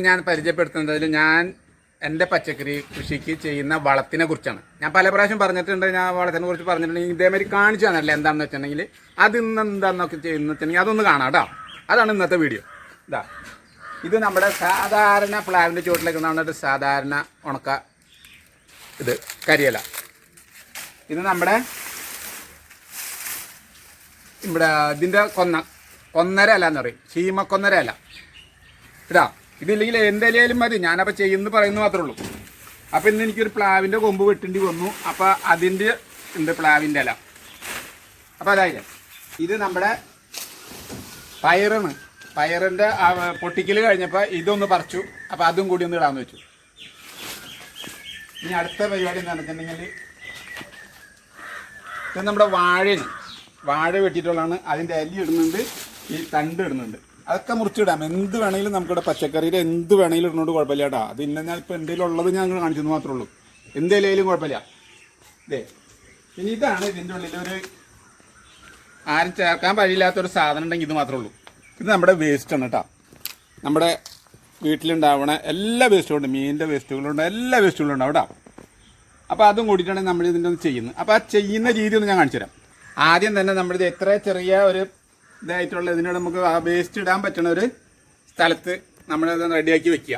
ഞാൻ പരിചയപ്പെടുത്തുന്നതിൽ ഞാൻ എൻ്റെ പച്ചക്കറി കൃഷിക്ക് ചെയ്യുന്ന വളത്തിനെ കുറിച്ചാണ്. ഞാൻ പല പ്രാവശ്യം പറഞ്ഞിട്ടുണ്ട്. ഞാൻ വളത്തിനെ കുറിച്ച് പറഞ്ഞിട്ടുണ്ടെങ്കിൽ ഇതേമാതിരി കാണിച്ചു തന്നല്ലേ എന്താണെന്ന് വെച്ചിട്ടുണ്ടെങ്കിൽ അത് ഇന്ന് എന്താണെന്നൊക്കെ ചെയ്യുന്ന വെച്ചിട്ടുണ്ടെങ്കിൽ അതൊന്ന് കാണാം കേട്ടോ. അതാണ് ഇന്നത്തെ വീഡിയോ. ഇതാ ഇത് നമ്മുടെ സാധാരണ പ്ലാവിൻ്റെ ചുവട്ടിലേക്ക് നടന്നിട്ട് സാധാരണ ഉണക്ക ഇത് കരിയില. ഇത് നമ്മുടെ ഇവിടെ ഇതിൻ്റെ കൊന്നര അല്ല എന്ന് പറയും, ചീമക്കൊന്നര അല്ല ഇടാ. ഇതില്ലെങ്കിൽ എൻ്റെ ഇലയിലും മതി, ഞാനപ്പോൾ ചെയ്യുന്നത് പറയുന്നത് മാത്രമേ ഉള്ളൂ. അപ്പോൾ ഇന്ന് എനിക്കൊരു പ്ലാവിൻ്റെ കൊമ്പ് വെട്ടേണ്ടി വന്നു. അപ്പോൾ അതിൻ്റെ ഉണ്ട് പ്ലാവിൻ്റെ ഇല. അപ്പോൾ അതായത് ഇത് നമ്മുടെ പയറാണ്. പയറിൻ്റെ പൊട്ടിക്കൽ കഴിഞ്ഞപ്പോൾ ഇതൊന്ന് പറിച്ചു. അപ്പോൾ അതും കൂടി ഒന്ന് ഇടാമെന്ന് വെച്ചു. ഇനി അടുത്ത പരിപാടി എന്താണെന്ന് വെച്ചിട്ടുണ്ടെങ്കിൽ ഇത് നമ്മുടെ വാഴയാണ്. വാഴ വെട്ടിയിട്ടുള്ളതാണ്. അതിൻ്റെ ഇല ഇടുന്നുണ്ട്, ഈ തണ്ട് ഇടുന്നുണ്ട്. അതൊക്കെ മുറിച്ചിടാം. എന്ത് വേണമെങ്കിലും നമുക്കിവിടെ പച്ചക്കറിയിൽ എന്ത് വേണമെങ്കിലും ഇടുന്നോണ്ട് കുഴപ്പമില്ല കേട്ടോ. അത് ഇന്ന ഞാൻ ഇപ്പോൾ എന്തെങ്കിലും ഉള്ളത് ഞാൻ കാണിച്ചെന്ന് മാത്രമേ ഉള്ളൂ. എന്തെങ്കിലും കുഴപ്പമില്ല. ഇതേ പിന്നെ ഇതാണ് ഇതിൻ്റെ ഉള്ളിലൊരു ആരും ചേർക്കാൻ വഴിയില്ലാത്തൊരു സാധനം ഉണ്ടെങ്കിൽ ഇത് മാത്രമേ ഉള്ളൂ. ഇത് നമ്മുടെ വേസ്റ്റാണ് കേട്ടോ. നമ്മുടെ വീട്ടിലുണ്ടാവണ എല്ലാ വേസ്റ്റുകളുണ്ട്, മീനിൻ്റെ വേസ്റ്റുകളുണ്ട്, എല്ലാ വേസ്റ്റുകളും ഉണ്ടാവും കേട്ടോ. അപ്പോൾ അതും കൂടിയിട്ടാണ് നമ്മൾ ഇതിൻ്റെ ഒന്ന് ചെയ്യുന്നത്. അപ്പോൾ ആ ചെയ്യുന്ന രീതി ഒന്ന് ഞാൻ കാണിച്ചു തരാം. ആദ്യം തന്നെ നമ്മളിത് എത്ര ചെറിയ ഒരു ഇതായിട്ടുള്ള ഇതിനോട് നമുക്ക് ആ വേസ്റ്റ് ഇടാൻ പറ്റുന്ന ഒരു സ്ഥലത്ത് നമ്മളത് റെഡിയാക്കി വെക്കുക.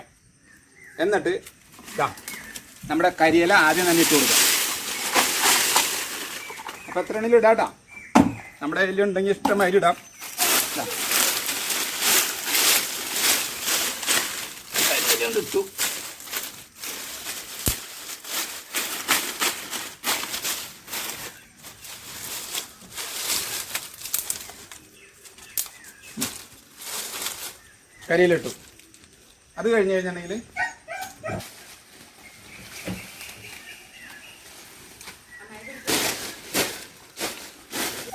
എന്നിട്ട് ഇതാ നമ്മുടെ കരിയില ആദ്യം തന്നെ ഇട്ട് കൊടുക്കുക. അപ്പോൾ എത്ര വേണമെങ്കിലും ഇടാം കേട്ടോ. നമ്മുടെ കയ്യിലുണ്ടെങ്കിൽ ഇഷ്ടമായി ഇടാം. ഇട്ടു. കരിയിലിട്ടു. അത് കഴിഞ്ഞ് കഴിഞ്ഞിട്ടുണ്ടെങ്കിൽ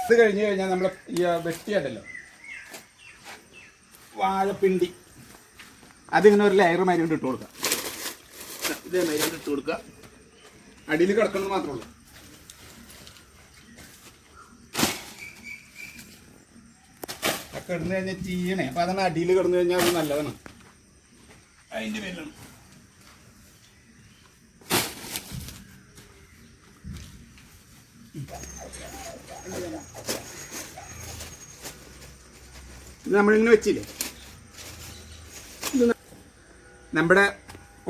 ഇത് കഴിഞ്ഞ് കഴിഞ്ഞാൽ നമ്മൾ ഈ വെട്ടിയതല്ലോ വാഴപ്പിണ്ടി അതിങ്ങനെ ഒരു ലെയർ മാതിരി കൊണ്ട് ഇട്ട് കൊടുക്കുക. ഇതേ മാതിരി കൊണ്ട് ഇട്ട് കൊടുക്കുക. അടിയിൽ കിടക്കുന്നത് മാത്രമേ ഉള്ളൂ. കിടന്നു കഴിഞ്ഞാൽ ചീയണേ. അപ്പം അതാണ് അടിയിൽ കിടന്നു കഴിഞ്ഞാൽ അത് നല്ലതാണ്. അതിൻ്റെ പേരിലാണ് ഇത് നമ്മളിങ്ങനെ വെച്ചില്ലേ. നമ്മുടെ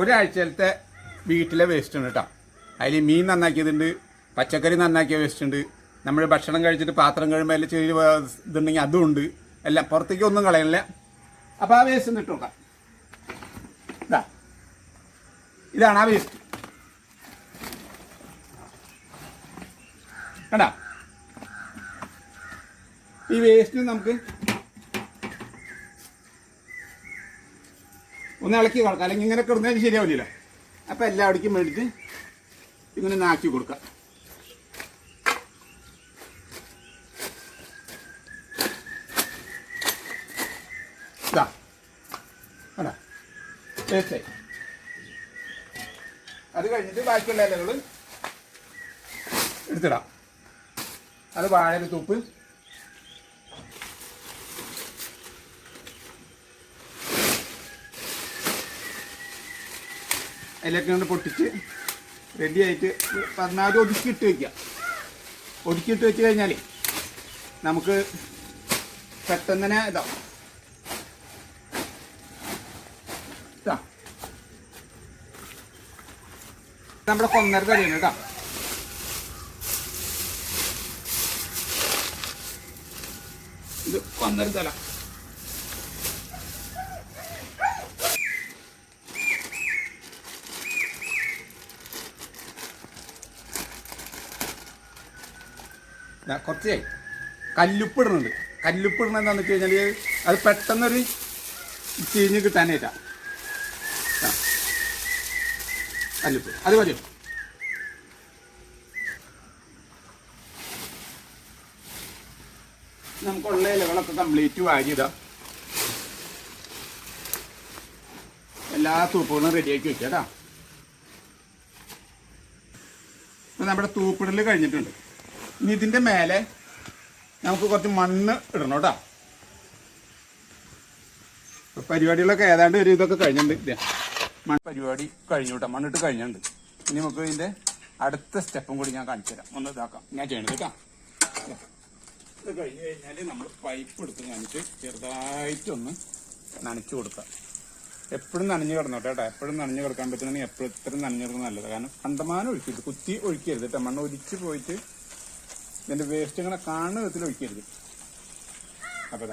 ഒരാഴ്ചയിലത്തെ വീട്ടിലെ വേസ്റ്റ് ഉണ്ട് കേട്ടോ. അതിൽ മീൻ നന്നാക്കിയതുണ്ട്, പച്ചക്കറി നന്നാക്കിയ വേസ്റ്റ് ഉണ്ട്, നമ്മൾ ഭക്ഷണം കഴിച്ചിട്ട് പാത്രം കഴിയുമ്പോൾ അതിൽ ചെറിയ ഇതുണ്ടെങ്കിൽ അതും ഉണ്ട്. എല്ലാം പുറത്തേക്ക് ഒന്നും കളയണില്ല. അപ്പോൾ ആ വേസ്റ്റ് ഒന്ന് ഇട്ട് നോക്കാം. ഇതാണ് ആ വേസ്റ്റ് കണ്ടാ. ഈ വേസ്റ്റ് നമുക്ക് ഒന്ന് ഇളക്കി കൊടുക്കാം, അല്ലെങ്കിൽ ഇങ്ങനെ കിടന്നാൽ ശരിയാവില്ലല്ലോ. അപ്പോൾ എല്ലാവിടേക്കും മേടിച്ച് ഇങ്ങനെ നാക്കി കൊടുക്കാം. വേസ്റ്റായി. അത് കഴിഞ്ഞിട്ട് ബാക്കിയുള്ള ഇലകൾ എടുത്തിടാം. അത് വാഴയുടെ തൂപ്പ്, അതിലൊക്കെ കൊണ്ട് പൊട്ടിച്ച് റെഡി ആയിട്ട് പരമാവധി ഒതുക്കിയിട്ട് വയ്ക്കുക. ഒതുക്കിയിട്ട് വെച്ച് കഴിഞ്ഞാൽ നമുക്ക് പെട്ടെന്ന് തന്നെ ഇതാവും. നമ്മുടെ കൊന്നര തലയാണ് കേട്ടോ. ഇത് കൊന്നര തല. കുറച്ച് കല്ലുപ്പ് ഇടുന്നുണ്ട്. കല്ലുപ്പ് ഇടണം എന്താണെന്ന് വെച്ച് കഴിഞ്ഞാൽ അത് പെട്ടെന്നൊരു ചീഞ്ഞ് കിട്ടാനായിട്ടാണ്. കല്ലുപ്പ് അത് മതിയോ? നമുക്കുള്ള ഇലകളൊക്കെ കംപ്ലീറ്റ് വാരിയിടാം. എല്ലാ തൂപ്പുകളും റെഡിയാക്കി വെക്കാം കേട്ടോ. അപ്പോൾ നമ്മുടെ തൂപ്പിടൽ കഴിഞ്ഞിട്ടുണ്ട്. ഇനി ഇതിൻ്റെ മേലെ നമുക്ക് കുറച്ച് മണ്ണ് ഇടണം കേട്ടോ. പരിപാടികളൊക്കെ ഏതാണ്ട് ഒരു ഇതൊക്കെ കഴിഞ്ഞിട്ടുണ്ട്. പരിപാടി കഴിഞ്ഞു കേട്ടോ, മണ്ണിട്ട് കഴിഞ്ഞിട്ടുണ്ട്. ഇനി നമുക്ക് ഇതിന്റെ അടുത്ത സ്റ്റെപ്പും കൂടി ഞാൻ കാണിച്ചു തരാം. ഒന്ന് ഇതാക്കാം ഞാൻ ചെയ്യണത് കേട്ടോ. ഇത് കഴിഞ്ഞ് കഴിഞ്ഞാൽ നമ്മൾ പൈപ്പ് എടുത്ത് കാണിച്ച് ചെറുതായിട്ടൊന്ന് നനച്ചു കൊടുക്കാം. എപ്പോഴും നനഞ്ഞു കിടന്നോട്ടെ കേട്ടോ. എപ്പോഴും നനഞ്ഞു കിടക്കാൻ പറ്റുന്നെങ്കിൽ എപ്പോഴും ഇത്രയും നനഞ്ഞു കിടക്കുന്നത് നല്ലത്. കാരണം കണ്ടമാനം ഒഴിക്കരുത്, കുത്തി ഒഴിക്കരുത് കേട്ടോ. മണ്ണ് ഒലിച്ച് പോയിട്ട് ഇതിന്റെ വേസ്റ്റ് ഇങ്ങനെ കാണുന്ന വിധത്തിൽ ഒഴിക്കരുത്. അപ്പൊ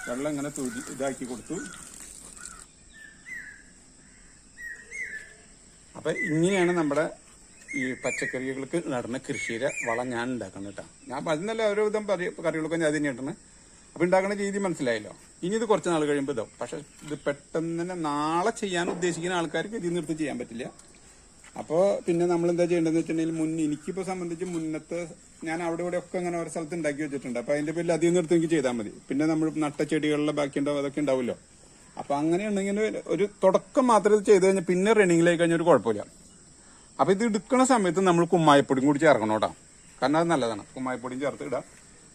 വെള്ളം ഇങ്ങനെ ഇതാക്കി കൊടുത്തു. അപ്പൊ ഇങ്ങനെയാണ് നമ്മുടെ ഈ പച്ചക്കറികൾക്ക് നടുന്ന കൃഷിയുടെ വളം ഞാൻ ഉണ്ടാക്കുന്നത് കേട്ടോ. ഞാൻ അതിനല്ല ഓരോ വിധം കറികളൊക്കെ ഞാൻ അതിന് ഇടുന്നത്. അപ്പൊ ഉണ്ടാക്കുന്ന രീതി മനസ്സിലായല്ലോ. ഇനി ഇത് കുറച്ച് നാൾ കഴിയുമ്പോൾ ഇതാവും. പക്ഷെ ഇത് പെട്ടെന്ന് തന്നെ നാളെ ചെയ്യാൻ ഉദ്ദേശിക്കുന്ന ആൾക്കാർക്ക് ഇതിൽ നിർത്തി ചെയ്യാൻ പറ്റില്ല. അപ്പോൾ പിന്നെ നമ്മൾ എന്താ ചെയ്യേണ്ടതെന്ന് വെച്ചിട്ടുണ്ടെങ്കിൽ എനിക്കിപ്പോൾ സംബന്ധിച്ച് മുന്നത്തെ ഞാൻ അവിടെ ഇവിടെ ഒക്കെ അങ്ങനെ ഓരോ സ്ഥലത്ത് ഉണ്ടാക്കി വെച്ചിട്ടുണ്ട്. അപ്പൊ അതിന്റെ പേരിൽ അധികം നിർത്തി എനിക്ക് ചെയ്താൽ മതി. പിന്നെ നമ്മൾ നട്ട ചെടികളിലെ ബാക്കി ഉണ്ടാവും, അതൊക്കെ ഉണ്ടാവുമല്ലോ. അപ്പൊ അങ്ങനെയുണ്ടെങ്കിൽ ഒരു തുടക്കം മാത്രം ഇത് ചെയ്ത് കഴിഞ്ഞാൽ പിന്നെ റണ്ണിങ്ങിലായി കഴിഞ്ഞാൽ ഒരു കുഴപ്പമില്ല. അപ്പൊ ഇത് എടുക്കുന്ന സമയത്ത് നമ്മൾ കുമ്മായപ്പൊടിയും കൂടി ചേർക്കണം കേട്ടോ. കാരണം അത് നല്ലതാണ്, കുമ്മായപ്പൊടിയും ചേർത്ത് ഇടാം.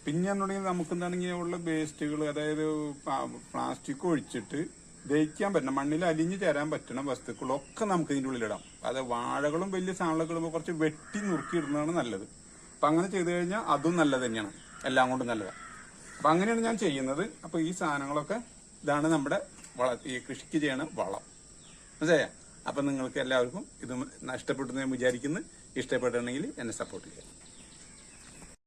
പിന്നെ എന്നുണ്ടെങ്കിൽ നമുക്ക് എന്താണെങ്കിൽ ഉള്ള വേസ്റ്റുകൾ, അതായത് പ്ലാസ്റ്റിക് ഒഴിച്ചിട്ട് ദഹിക്കാൻ പറ്റണം, മണ്ണിൽ അലിഞ്ഞു ചേരാൻ പറ്റണ വസ്തുക്കളൊക്കെ നമുക്ക് ഇതിൻ്റെ ഉള്ളിലിടാം. അത് വാഴകളും വലിയ സാധനങ്ങളും കുറച്ച് വെട്ടി നുറുക്കി ഇടുന്നതാണ് നല്ലത്. അപ്പൊ അങ്ങനെ ചെയ്തു കഴിഞ്ഞാൽ അതും നല്ലത് തന്നെയാണ്, എല്ലാം കൊണ്ടും നല്ലതാണ്. അപ്പൊ അങ്ങനെയാണ് ഞാൻ ചെയ്യുന്നത്. അപ്പൊ ഈ സാധനങ്ങളൊക്കെ ഇതാണ് നമ്മുടെ ഈ കൃഷിക്ക് ചെയ്യണ വളം. മനസ്സിലായോ? അപ്പൊ നിങ്ങൾക്ക് എല്ലാവർക്കും ഇത് ഇഷ്ടപ്പെട്ടു എന്ന് ഞാൻ വിചാരിക്കുന്നു. ഇഷ്ടപ്പെട്ടിട്ടുണ്ടെങ്കിൽ എന്നെ സപ്പോർട്ട് ചെയ്യാം.